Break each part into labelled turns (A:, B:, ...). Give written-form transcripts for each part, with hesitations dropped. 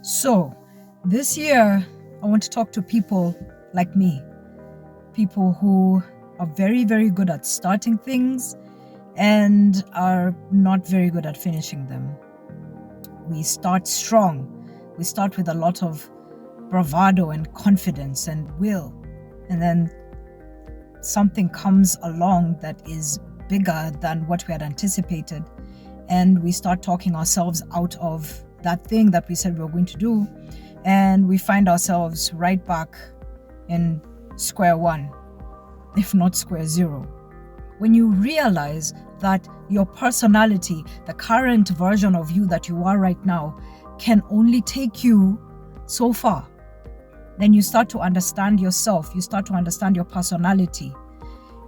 A: So, this year, I want to talk to people like me, people who are very, very good at starting things and are not very good at finishing them. We start strong. We start with a lot of bravado and confidence and will. And then something comes along that is bigger than what we had anticipated. And we start talking ourselves out of that thing that we said we were going to do. And we find ourselves right back in square one, if not square zero. When you realize that your personality, the current version of you that you are right now, can only take you so far, then you start to understand yourself. You start to understand your personality.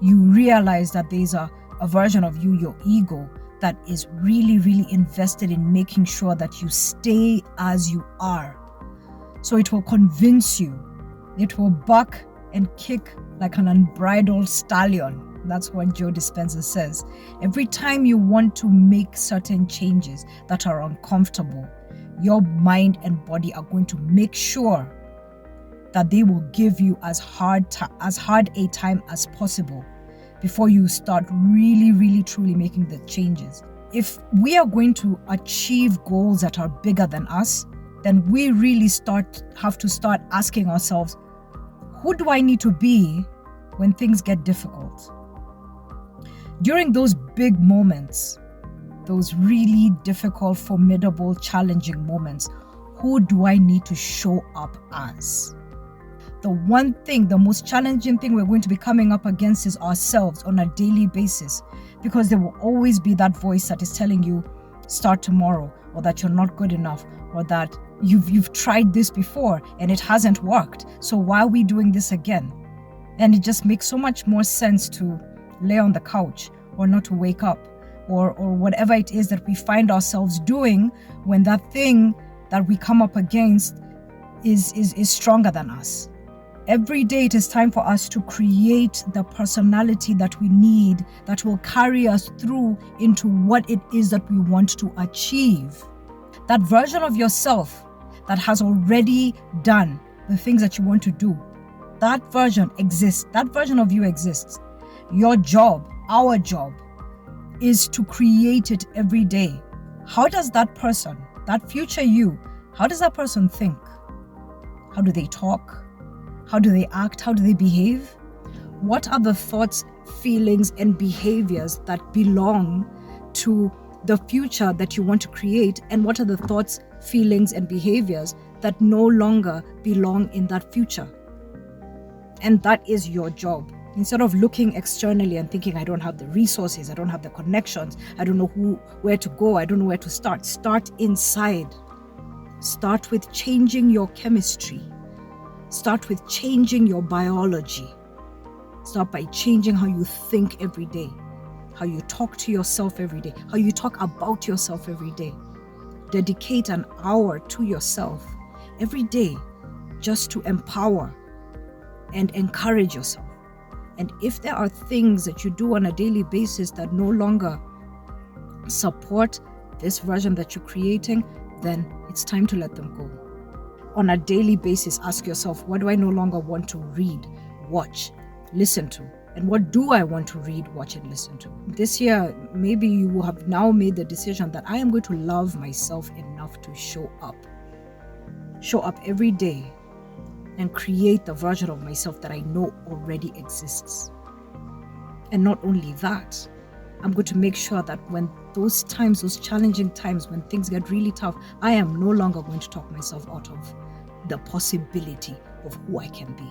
A: You realize that there's a version of you, your ego, that is really, really invested in making sure that you stay as you are. So it will convince you. It will buck and kick like an unbridled stallion. That's what Joe Dispenza says. Every time you want to make certain changes that are uncomfortable, your mind and body are going to make sure that they will give you as hard a time as possible before you start really, really, truly making the changes. If we are going to achieve goals that are bigger than us, then we really have to start asking ourselves, who do I need to be when things get difficult? During those big moments, those really difficult, formidable, challenging moments, who do I need to show up as? The one thing, the most challenging thing we're going to be coming up against is ourselves on a daily basis, because there will always be that voice that is telling you, start tomorrow, or that you're not good enough, or that you've tried this before and it hasn't worked. So why are we doing this again? And it just makes so much more sense to lay on the couch or not to wake up or whatever it is that we find ourselves doing when that thing that we come up against is stronger than us. Every day it is time for us to create the personality that we need that will carry us through into what it is that we want to achieve. That version of yourself that has already done the things that you want to do, that version exists. That version of you exists. Your job, our job, is to create it every day. How does that person, that future you, how does that person think? How do they talk? How do they act? How do they behave? What are the thoughts, feelings, and behaviors that belong to the future that you want to create? And what are the thoughts, feelings, and behaviors that no longer belong in that future? And that is your job. Instead of looking externally and thinking, I don't have the resources, I don't have the connections, I don't know where to go, I don't know where to start. Start inside. Start with changing your chemistry. Start with changing your biology. Start by changing how you think every day, how you talk to yourself every day, how you talk about yourself every day. Dedicate an hour to yourself every day just to empower and encourage yourself. And if there are things that you do on a daily basis that no longer support this version that you're creating, then it's time to let them go. On a daily basis, ask yourself, what do I no longer want to read, watch, listen to? And what do I want to read, watch, and listen to? This year, maybe you will have now made the decision that I am going to love myself enough to show up. Show up every day and create the version of myself that I know already exists. And not only that, I'm going to make sure that when those times, those challenging times, when things get really tough, I am no longer going to talk myself out of the possibility of who I can be.